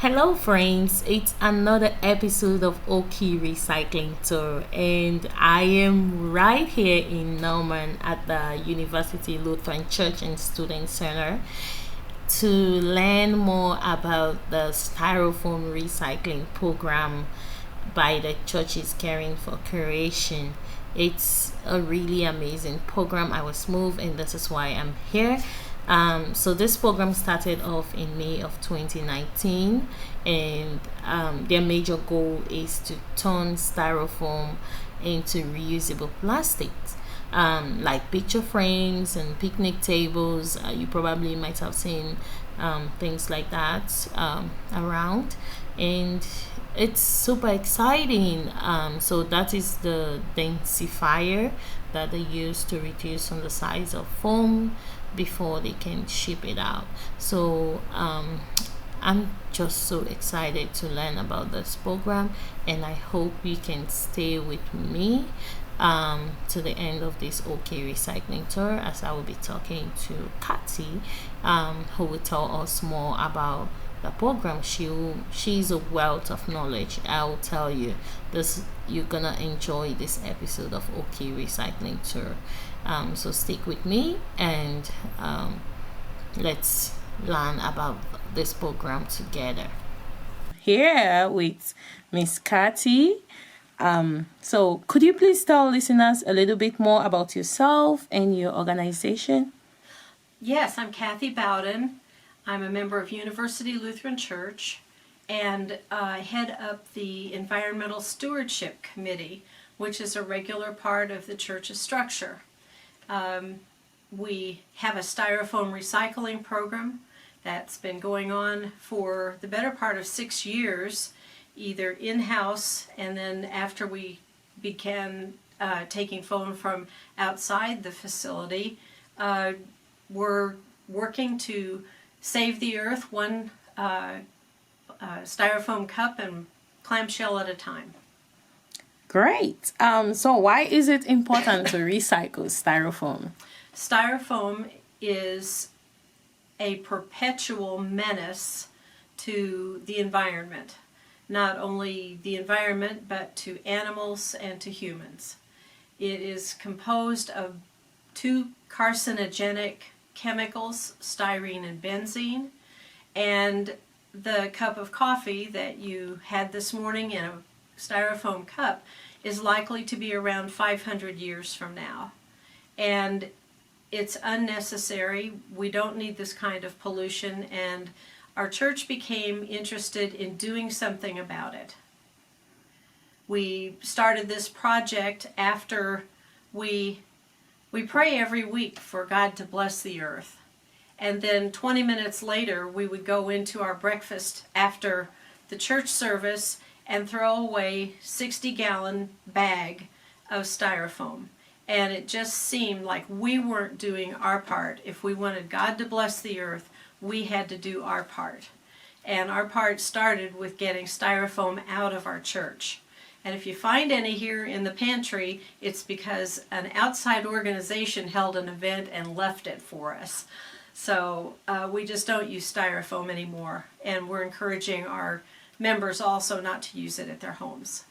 Hello, friends. It's another episode of Okie Recycling Tour, and I am right here in Norman at the University Lutheran Church and Student Center to learn more about the Styrofoam recycling program by the Churches Caring for Creation. It's a really amazing program. I was moved, and this is why I'm here. So this program started off in May of 2019, and their major goal is to turn styrofoam into reusable plastics, like picture frames and picnic tables. You probably might have seen things like that around, and it's super exciting. So that is the densifier that they use to reduce on the size of foam before they can ship it out. So I'm just so excited to learn about this program, and I hope you can stay with me to the end of this OK recycling tour, as I will be talking to Cathy, who will tell us more about the program. She's a wealth of knowledge. I'll tell you this. You're gonna enjoy this episode of OK Recycling Tour. So stick with me, and let's learn about this program together. Here with Miss Cathy. So could you please tell listeners a little bit more about yourself and your organization? Yes, I'm Cathy Bowden. I'm a member of University Lutheran Church, and I head up the Environmental Stewardship Committee, which is a regular part of the church's structure. We have a styrofoam recycling program that's been going on for the better part of 6 years, either in-house, and then after we began taking foam from outside the facility, we're working to save the earth one styrofoam cup and clamshell at a time. Great. So why is it important to recycle styrofoam? Styrofoam is a perpetual menace to the environment. Not only the environment, but to animals and to humans. It is composed of two carcinogenic chemicals, styrene and benzene, and the cup of coffee that you had this morning in a styrofoam cup is likely to be around 500 years from now. And it's unnecessary. We don't need this kind of pollution, and our church became interested in doing something about it. We started this project after we pray every week for God to bless the earth. And then 20 minutes later, we would go into our breakfast after the church service and throw away 60-gallon bag of styrofoam. And it just seemed like we weren't doing our part. If we wanted God to bless the earth, we had to do our part. And our part started with getting styrofoam out of our church. And if you find any here in the pantry, it's because an outside organization held an event and left it for us. So we just don't use styrofoam anymore. And we're encouraging our members also not to use it at their homes.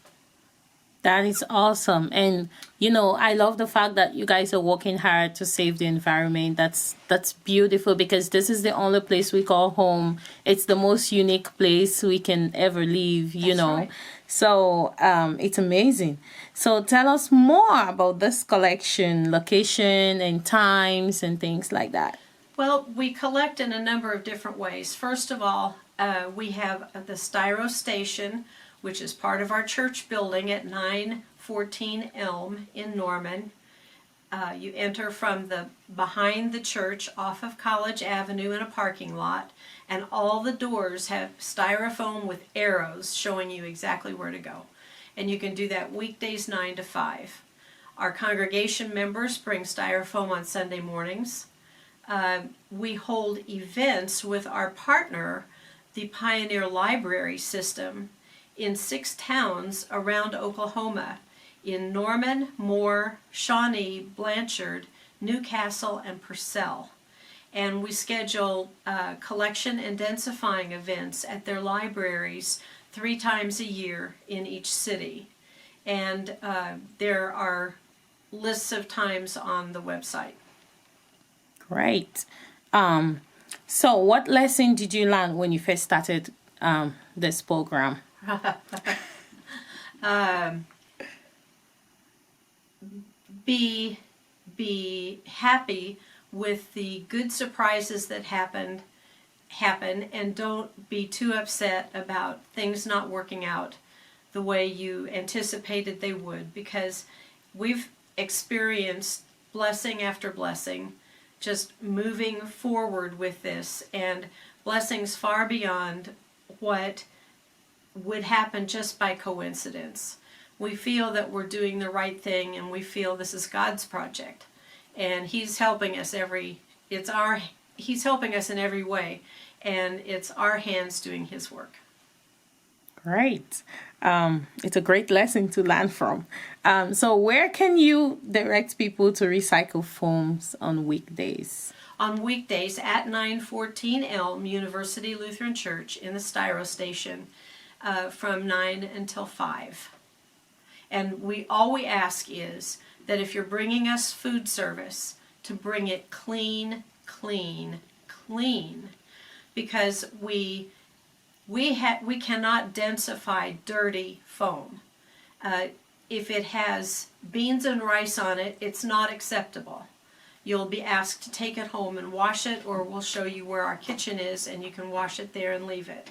That is awesome. And I love the fact that you guys are working hard to save the environment. That's beautiful, because this is the only place we call home. It's the most unique place we can ever live, That's right. So it's amazing. So tell us more about this collection, location and times and things like that. Well, we collect in a number of different ways. First of all, we have the Styro Station, which is part of our church building at 914 Elm in Norman. You enter from the behind the church off of College Avenue in a parking lot, and all the doors have styrofoam with arrows showing you exactly where to go. And you can do that weekdays 9 to 5. Our congregation members bring styrofoam on Sunday mornings. We hold events with our partner, the Pioneer Library System, in 6 towns around Oklahoma, in Norman, Moore, Shawnee, Blanchard, Newcastle, and Purcell. And we schedule collection and densifying events at their libraries 3 times a year in each city. And there are lists of times on the website. Great. So what lesson did you learn when you first started this program? Be happy with the good surprises that happen, and don't be too upset about things not working out the way you anticipated they would, because we've experienced blessing after blessing just moving forward with this, and blessings far beyond what would happen just by coincidence. We feel that we're doing the right thing, and we feel this is God's project, and He's helping us He's helping us in every way, and it's our hands doing His work. Great. It's a great lesson to learn from. So where can you direct people to recycle foams on weekdays? On weekdays at 914 Elm, University Lutheran Church in the Styro Station, from 9 until 5. And all we ask is that if you're bringing us food service, to bring it clean, because we cannot densify dirty foam. If it has beans and rice on it, it's not acceptable. You'll be asked to take it home and wash it, or we'll show you where our kitchen is and you can wash it there and leave it.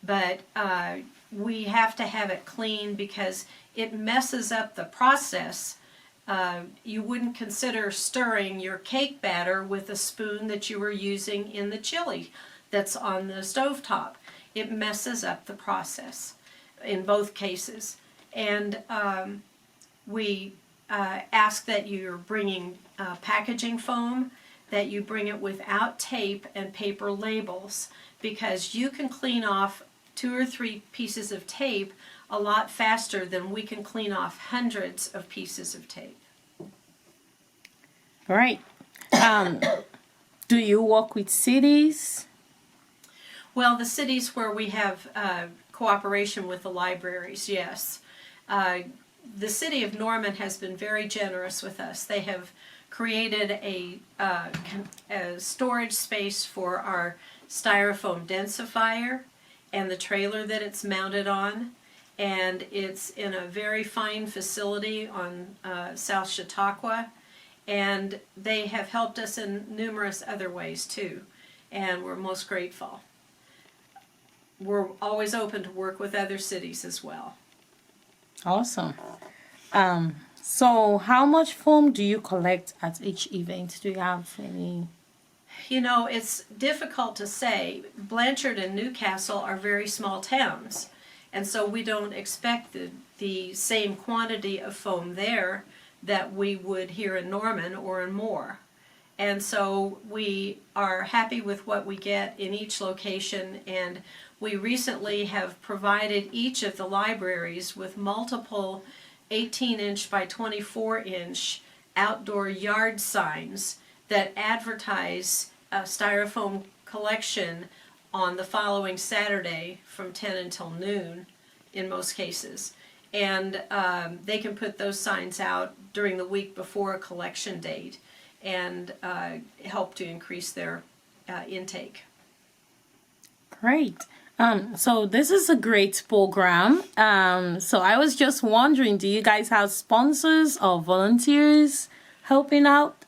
But we have to have it clean because it messes up the process. You wouldn't consider stirring your cake batter with a spoon that you were using in the chili that's on the stovetop. It messes up the process in both cases. And we ask that you're bringing packaging foam, that you bring it without tape and paper labels, because you can clean off 2 or 3 pieces of tape a lot faster than we can clean off hundreds of pieces of tape. All right. Do you work with cities? Well, the cities where we have cooperation with the libraries, yes. The city of Norman has been very generous with us. They have created a storage space for our Styrofoam densifier and the trailer that it's mounted on. And it's in a very fine facility on South Chautauqua. And they have helped us in numerous other ways too. And we're most grateful. We're always open to work with other cities as well. Awesome. So how much foam do you collect at each event? Do you have any? You know, it's difficult to say. Blanchard and Newcastle are very small towns, and so we don't expect the same quantity of foam there that we would here in Norman or in Moore. And so we are happy with what we get in each location, and we recently have provided each of the libraries with multiple 18-inch by 24-inch outdoor yard signs that advertise a Styrofoam collection on the following Saturday from 10 until noon in most cases. And they can put those signs out during the week before a collection date and help to increase their intake. Great. So this is a great program. So I was just wondering, do you guys have sponsors or volunteers helping out?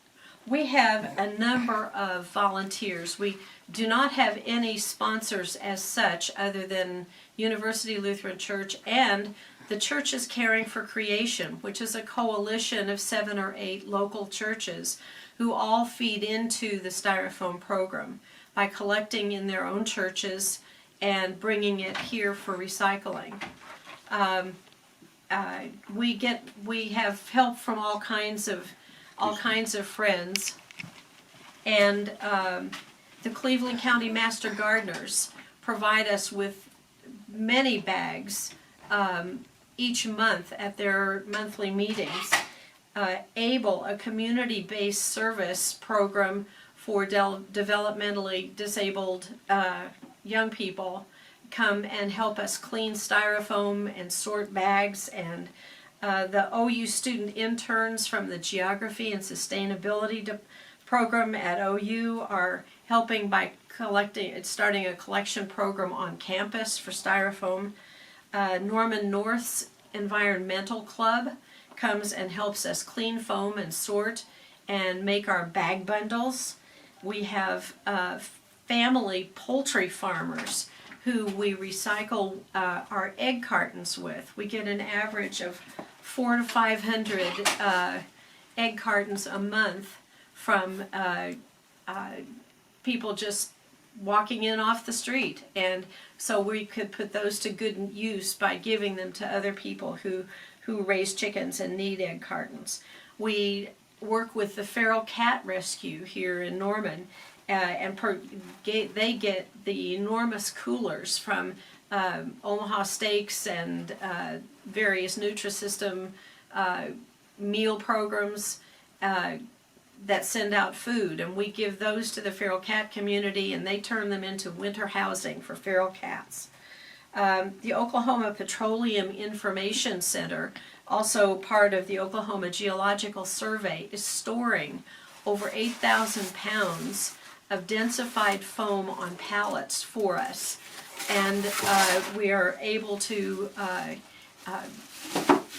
We have a number of volunteers. We do not have any sponsors as such other than University Lutheran Church and the Churches Caring for Creation, which is a coalition of 7 or 8 local churches who all feed into the Styrofoam program by collecting in their own churches and bringing it here for recycling. We have help from all kinds of friends, and the Cleveland County Master Gardeners provide us with many bags each month at their monthly meetings. ABLE, a community-based service program for developmentally disabled young people come and help us clean styrofoam and sort bags, and the OU student interns from the Geography and Sustainability program at OU are helping by starting a collection program on campus for styrofoam. Norman North's Environmental Club comes and helps us clean foam and sort and make our bag bundles. We have family poultry farmers who we recycle our egg cartons with. We get an average of 400 to 500 egg cartons a month from people just walking in off the street, and so we could put those to good use by giving them to other people who raise chickens and need egg cartons. We work with the Feral Cat Rescue here in Norman, and they get the enormous coolers from Omaha Steaks and various Nutrisystem meal programs that send out food, and we give those to the feral cat community, and they turn them into winter housing for feral cats. The Oklahoma Petroleum Information Center, also part of the Oklahoma Geological Survey, is storing over 8,000 pounds of densified foam on pallets for us, and we are able to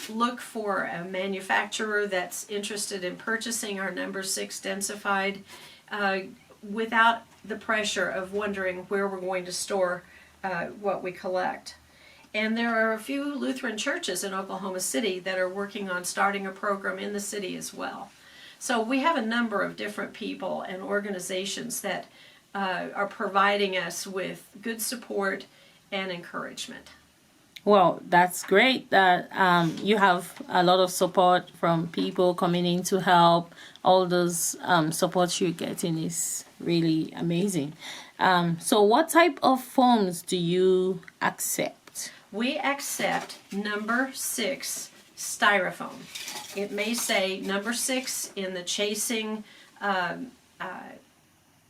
look for a manufacturer that's interested in purchasing our number 6 densified without the pressure of wondering where we're going to store what we collect. And there are a few Lutheran churches in Oklahoma City that are working on starting a program in the city as well. So we have a number of different people and organizations that are providing us with good support and encouragement. Well, that's great that you have a lot of support from people coming in to help. All those support you're getting is really amazing. So what type of foams do you accept? We accept number 6 styrofoam. It may say number 6 in the chasing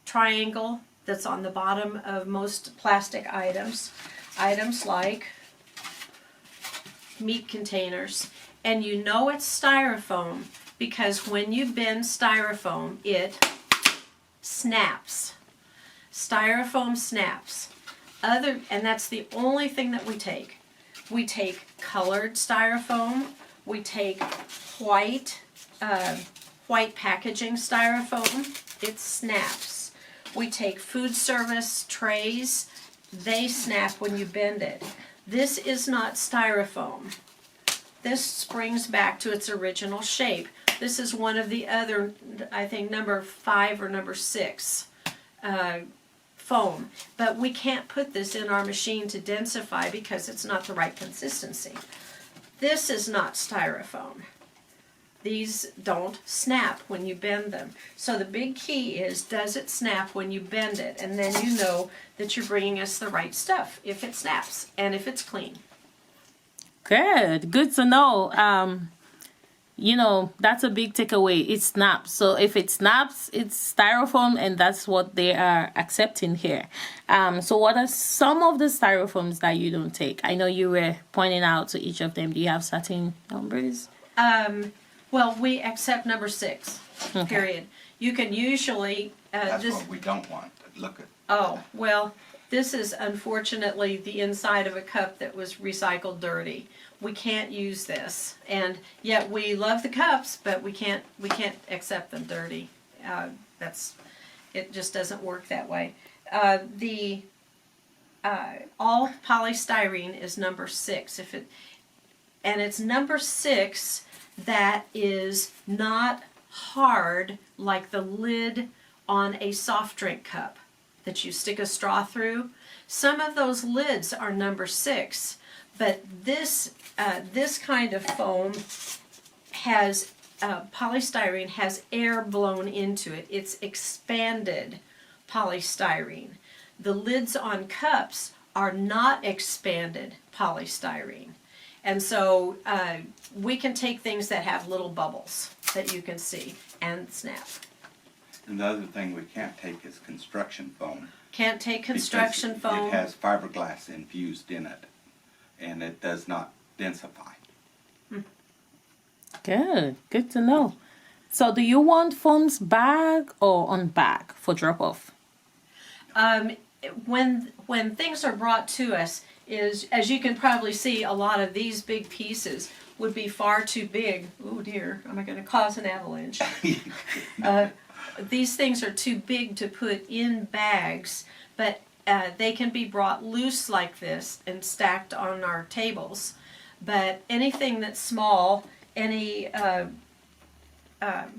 triangle that's on the bottom of most plastic items. Items like meat containers, and you know it's styrofoam because when you bend styrofoam, it snaps. Styrofoam snaps. And that's the only thing that we take. We take colored styrofoam. We take white packaging styrofoam. It snaps. We take food service trays. They snap when you bend it. This is not styrofoam. This springs back to its original shape. This is one of the other, I think, number 5 or number 6 foam. But we can't put this in our machine to densify because it's not the right consistency. This is not styrofoam. These don't snap when you bend them. So the big key is, does it snap when you bend it? And then you know that you're bringing us the right stuff if it snaps and if it's clean. Good to know. That's a big takeaway. It snaps. So if it snaps, it's styrofoam, and that's what they are accepting here. So what are some of the styrofoams that you don't take? I know you were pointing out to each of them. Do you have certain numbers? Well, we accept number 6, Okay. period. You can usually... That's what we don't want. Look at. Oh, well, this is unfortunately the inside of a cup that was recycled dirty. We can't use this, and yet we love the cups, but we can't accept them dirty. It just doesn't work that way. All polystyrene is number 6. And it's number 6 that is not hard like the lid on a soft drink cup that you stick a straw through. Some of those lids are number 6, but this kind of foam has polystyrene has air blown into it. It's expanded polystyrene. The lids on cups are not expanded polystyrene. And so we can take things that have little bubbles that you can see and snap. Another thing we can't take is construction foam. Can't take construction because foam. It has fiberglass infused in it, and it does not densify. Good to know. So do you want foams bag or on bag for drop off? When things are brought to us, is, as you can probably see, a lot of these big pieces would be far too big. Oh dear, am I going to cause an avalanche? These things are too big to put in bags, but they can be brought loose like this and stacked on our tables. But anything that's small, any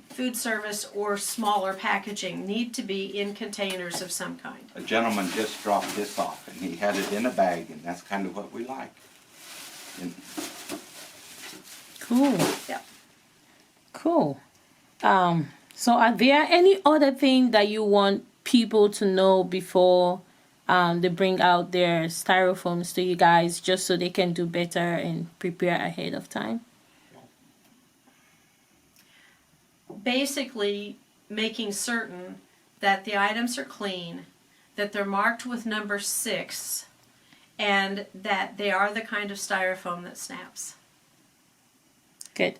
food service or smaller packaging need to be in containers of some kind. A gentleman just dropped this off, and he had it in a bag, and that's kind of what we like. And Cool. Yeah. Cool. So are there any other thing that you want people to know before they bring out their styrofoams to you guys, just so they can do better and prepare ahead of time? Basically, making certain that the items are clean, that they're marked with number 6, and that they are the kind of styrofoam that snaps. Good.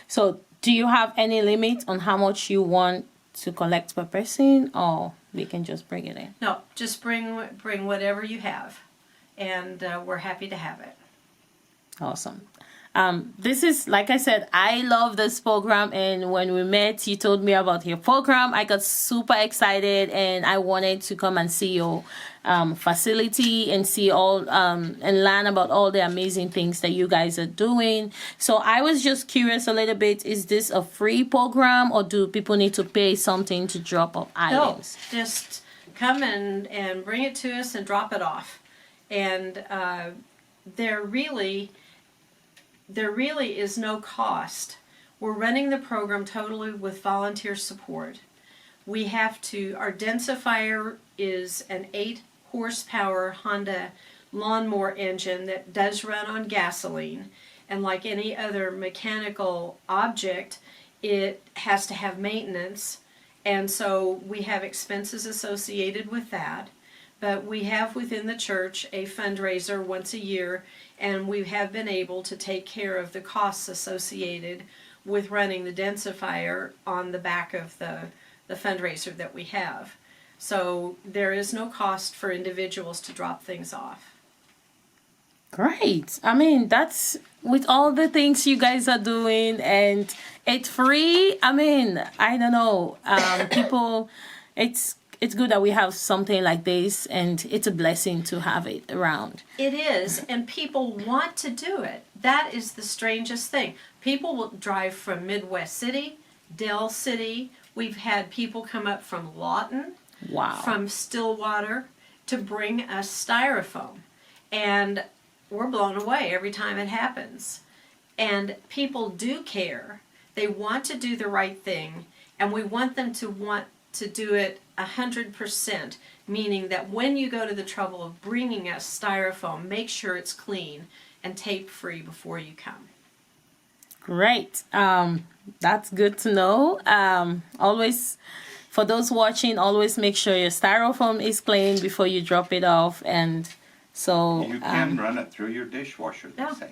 So do you have any limit on how much you want to collect per person, or we can just bring it in? No, just bring whatever you have, and we're happy to have it. Awesome. This is, like I said, I love this program, and when we met, you told me about your program. I got super excited, and I wanted to come and see your facility and see all and learn about all the amazing things that you guys are doing. So I was just curious a little bit, is this a free program, or do people need to pay something to drop off items? No, just come and bring it to us and drop it off. And there really is no cost. We're running the program totally with volunteer support. We have to, our Densifier is an 8-horsepower Honda lawnmower engine that does run on gasoline. And like any other mechanical object, it has to have maintenance. And so we have expenses associated with that. But we have within the church a fundraiser once a year, and we have been able to take care of the costs associated with running the Densifier on the back of the fundraiser that we have. So there is no cost for individuals to drop things off. Great. I mean, that's with all the things you guys are doing, and it's free. I mean, I don't know. People, it's good that we have something like this, and it's a blessing to have it around. It is, and people want to do it. That is the strangest thing. People will drive from Midwest City, Dell City. We've had people come up from Lawton, Wow. from Stillwater, to bring us styrofoam. And we're blown away every time it happens. And people do care. They want to do the right thing, and we want them to want to do it 100%, meaning that when you go to the trouble of bringing us styrofoam, make sure it's clean and tape free before you come. Great. That's good to know. Always, for those watching, always make sure your styrofoam is clean before you drop it off. And so you can run it through your dishwasher, they Yeah. say.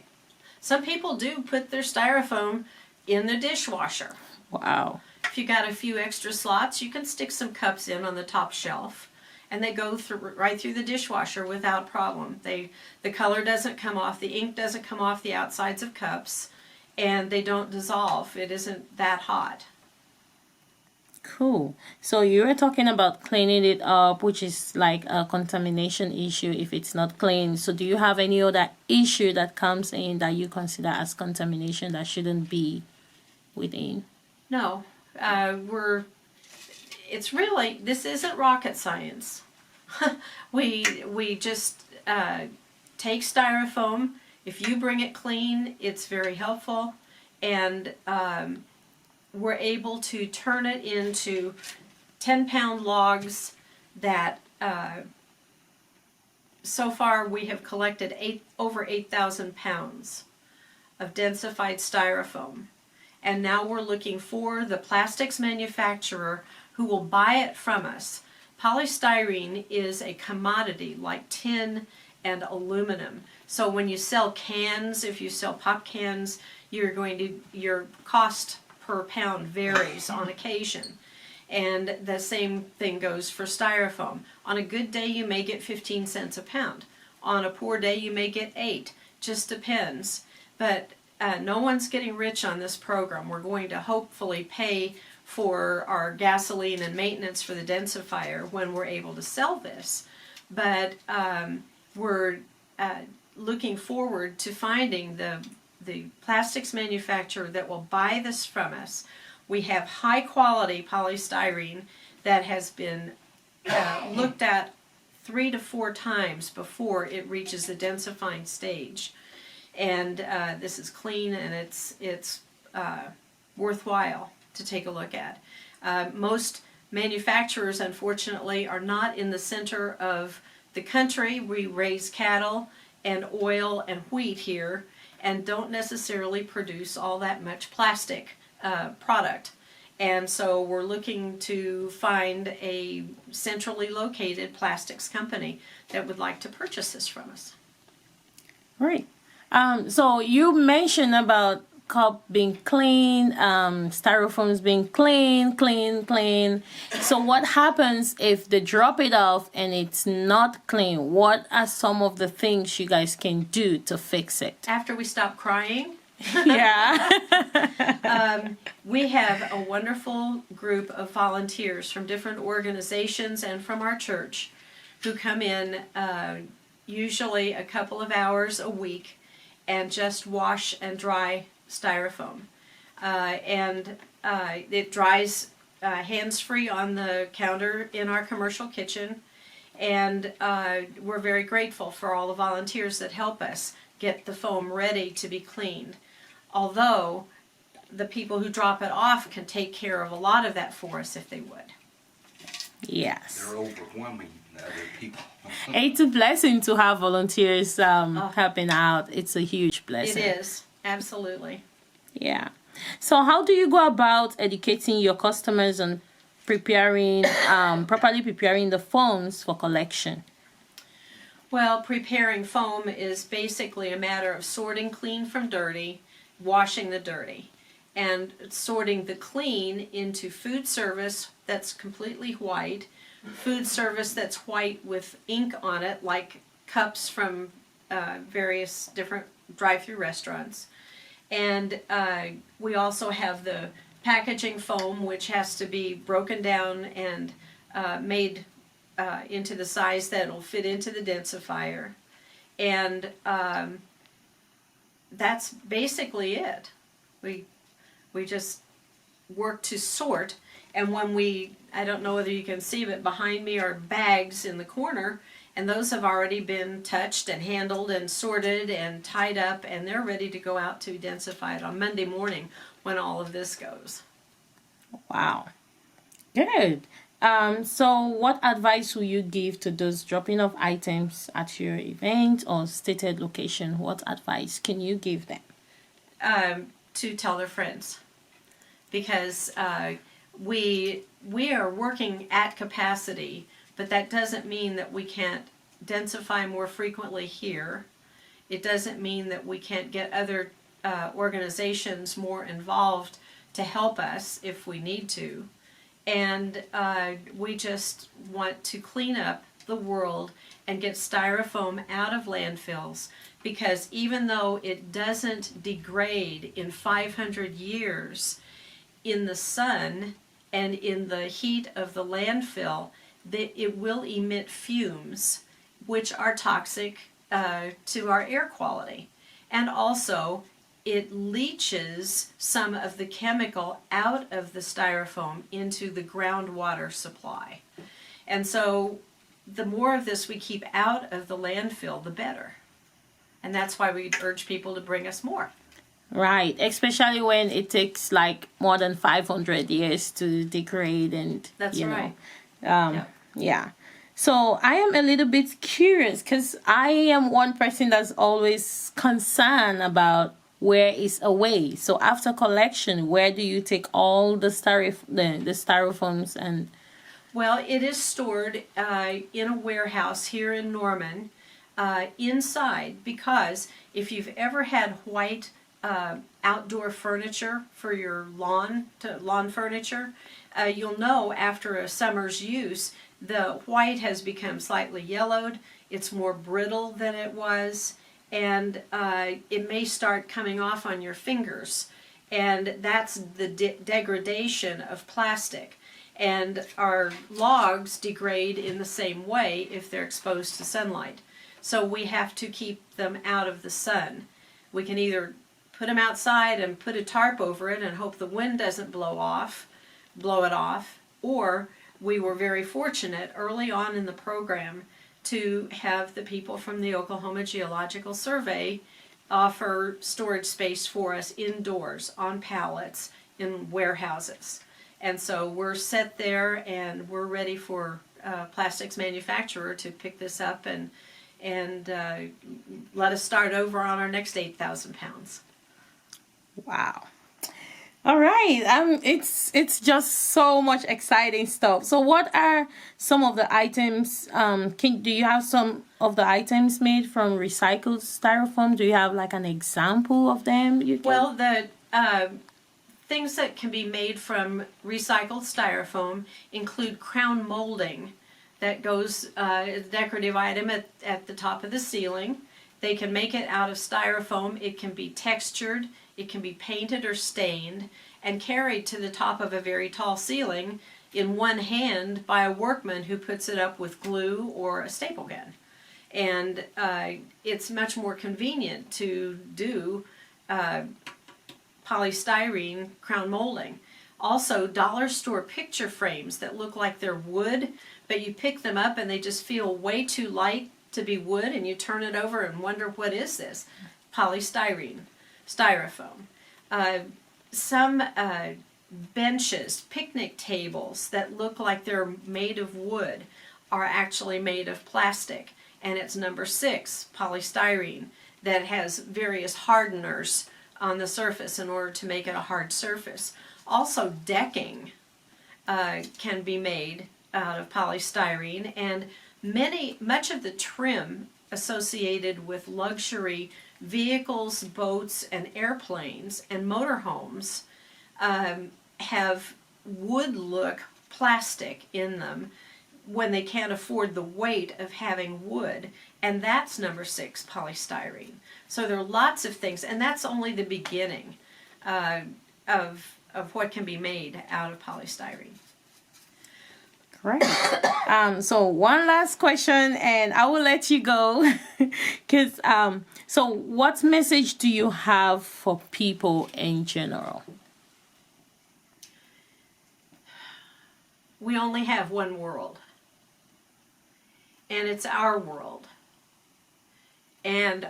Some people do put their styrofoam in the dishwasher. wow. If you got a few extra slots, you can stick some cups in on the top shelf, and they go through right through the dishwasher without problem. The color doesn't come off, the ink doesn't come off the outsides of cups, and they don't dissolve. It isn't that hot. Cool. So you were talking about cleaning it up, which is like a contamination issue if it's not clean. So do you have any other issue that comes in that you consider as contamination that shouldn't be within? No, it's really, this isn't rocket science. we just take styrofoam. If you bring it clean, it's very helpful, and we're able to turn it into 10-pound logs that so far we have collected over 8,000 pounds of densified styrofoam. And now we're looking for the plastics manufacturer who will buy it from us. Polystyrene is a commodity like tin and aluminum. So when you sell cans, if you sell pop cans, your cost per pound varies on occasion. And the same thing goes for styrofoam. On a good day, you may get 15 cents a pound. On a poor day, you may get 8. Just depends. But no one's getting rich on this program. We're going to hopefully pay for our gasoline and maintenance for the densifier when we're able to sell this. But we're looking forward to finding the plastics manufacturer that will buy this from us. We have high quality polystyrene that has been looked at 3 to 4 times before it reaches the densifying stage. And this is clean, and it's worthwhile to take a look at. Most manufacturers, unfortunately, are not in the center of the country. We raise cattle and oil and wheat here and don't necessarily produce all that much plastic product. And so we're looking to find a centrally located plastics company that would like to purchase this from us. Right. So you mentioned about cup being clean, styrofoams being clean. So what happens if they drop it off and it's not clean? What are some of the things you guys can do to fix it? After we stop crying, Yeah. we have a wonderful group of volunteers from different organizations and from our church who come in usually a couple of hours a week and just wash and dry styrofoam. It dries hands-free on the counter in our commercial kitchen. And we're very grateful for all the volunteers that help us get the foam ready to be cleaned. Although the people who drop it off can take care of a lot of that for us if they would. Yes. They're overwhelming the other people. It's a blessing to have volunteers helping out. It's a huge blessing. It is, absolutely. Yeah. So how do you go about educating your customers on preparing, properly preparing the foams for collection? Well, preparing foam is basically a matter of sorting clean from dirty, washing the dirty, and sorting the clean into food service that's completely white, food service that's white with ink on it, like cups from various different drive-through restaurants. And we also have the packaging foam, which has to be broken down and made into the size that will fit into the densifier. And that's basically it. We just work to sort. And when I don't know whether you can see, but behind me are bags in the corner, and those have already been touched and handled and sorted and tied up, and they're ready to go out to be densified on Monday morning when all of this goes. Wow. Good. So what advice will you give to those dropping off items at your event or stated location? What advice can you give them? To tell their friends, because we are working at capacity, but that doesn't mean that we can't densify more frequently here. It doesn't mean that we can't get other organizations more involved to help us if we need to. And we just want to clean up the world and get styrofoam out of landfills, because even though it doesn't degrade in 500 years in the sun and in the heat of the landfill, it will emit fumes which are toxic to our air quality. And also it leaches some of the chemical out of the styrofoam into the groundwater supply. And so the more of this we keep out of the landfill, the better. And that's why we urge people to bring us more. Right, especially when it takes like more than 500 years to degrade, and That's right. Yeah. So I am a little bit curious, because I am one person that's always concerned about where it's away. So after collection, where do you take all the styrofoams and? Well, it is stored in a warehouse here in Norman, inside, because if you've ever had white outdoor furniture for your lawn furniture, you'll know after a summer's use, the white has become slightly yellowed, it's more brittle than it was, and it may start coming off on your fingers. And that's the degradation of plastic. And our logs degrade in the same way if they're exposed to sunlight. So we have to keep them out of the sun. We can either put them outside and put a tarp over it and hope the wind doesn't blow it off, or we were very fortunate early on in the program to have the people from the Oklahoma Geological Survey offer storage space for us indoors on pallets in warehouses. And so we're set there and we're ready for plastics manufacturer to pick this up and let us start over on our next 8,000 pounds. Wow. All right. It's just so much exciting stuff. So what are some of the items? Do you have some of the items made from recycled styrofoam? Do you have like an example of them? Well, the things that can be made from recycled styrofoam include crown molding that goes a decorative item at the top of the ceiling. They can make it out of styrofoam. It can be textured, it can be painted or stained, and carried to the top of a very tall ceiling in one hand by a workman who puts it up with glue or a staple gun. And it's much more convenient to do polystyrene crown molding. Also, dollar store picture frames that look like they're wood, but you pick them up and they just feel way too light to be wood, and you turn it over and wonder, what is this? Styrofoam. Some benches, picnic tables that look like they're made of wood are actually made of plastic, and it's number 6, polystyrene, that has various hardeners on the surface in order to make it a hard surface. Also, decking can be made out of polystyrene, and much of the trim associated with luxury vehicles, boats, and airplanes and motorhomes have wood look plastic in them when they can't afford the weight of having wood, and that's number 6, polystyrene. So there are lots of things, and that's only the beginning of what can be made out of polystyrene. Great. So one last question, and I will let you go. So what message do you have for people in general? We only have one world, and it's our world. And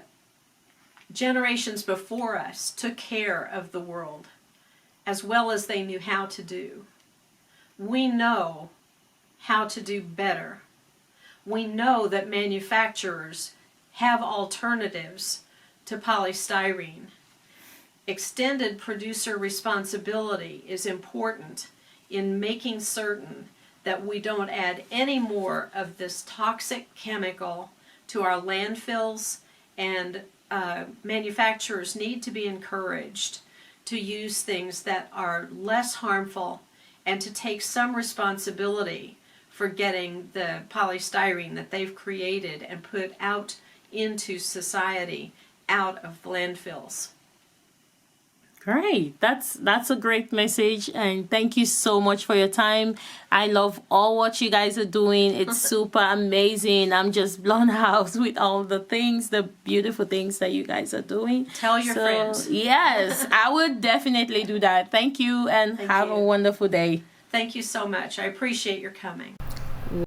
generations before us took care of the world as well as they knew how to do. We know how to do better. We know that manufacturers have alternatives to polystyrene. Extended producer responsibility is important in making certain that we don't add any more of this toxic chemical to our landfills, and manufacturers need to be encouraged to use things that are less harmful and to take some responsibility for getting the polystyrene that they've created and put out into society out of landfills. Great. That's a great message, and thank you so much for your time. I love all what you guys are doing. It's super amazing. I'm just blown out with all the things, the beautiful things that you guys are doing. Tell your friends. Yes, I would definitely do that. Thank you, and have a wonderful day. Thank you so much. I appreciate your coming.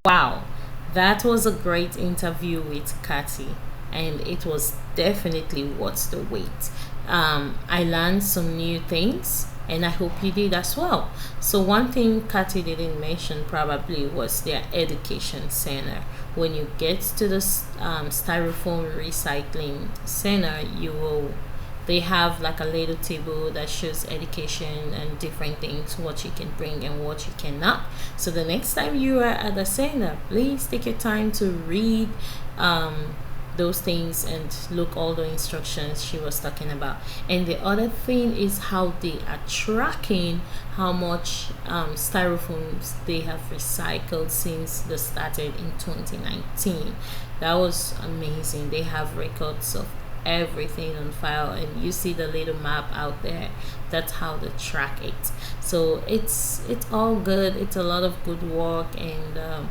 Wow, that was a great interview with Cathy, and it was definitely worth the wait. I learned some new things, and I hope you did as well. So one thing Cathy didn't mention probably was their education center. When you get to the styrofoam recycling center, you will they have like a little table that shows education and different things, what you can bring and what you cannot. So the next time you are at the center, please take your time to read those things and look all the instructions she was talking about. And the other thing is how they are tracking how much styrofoams they have recycled since they started in 2019. That was amazing. They have records of everything on file, and you see the little map out there. That's how they track it. So it's all good. It's a lot of good work, and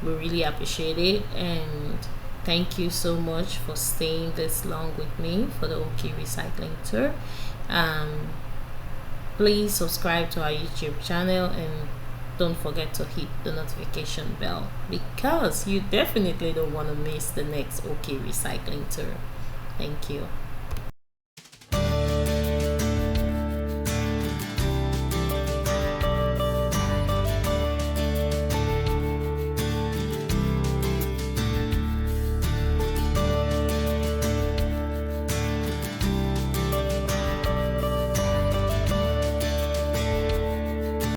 we really appreciate it. And thank you so much for staying this long with me for the Okie recycling tour. Please subscribe to our YouTube channel, and don't forget to hit the notification bell, because you definitely don't want to miss the next Okie recycling tour. Thank you.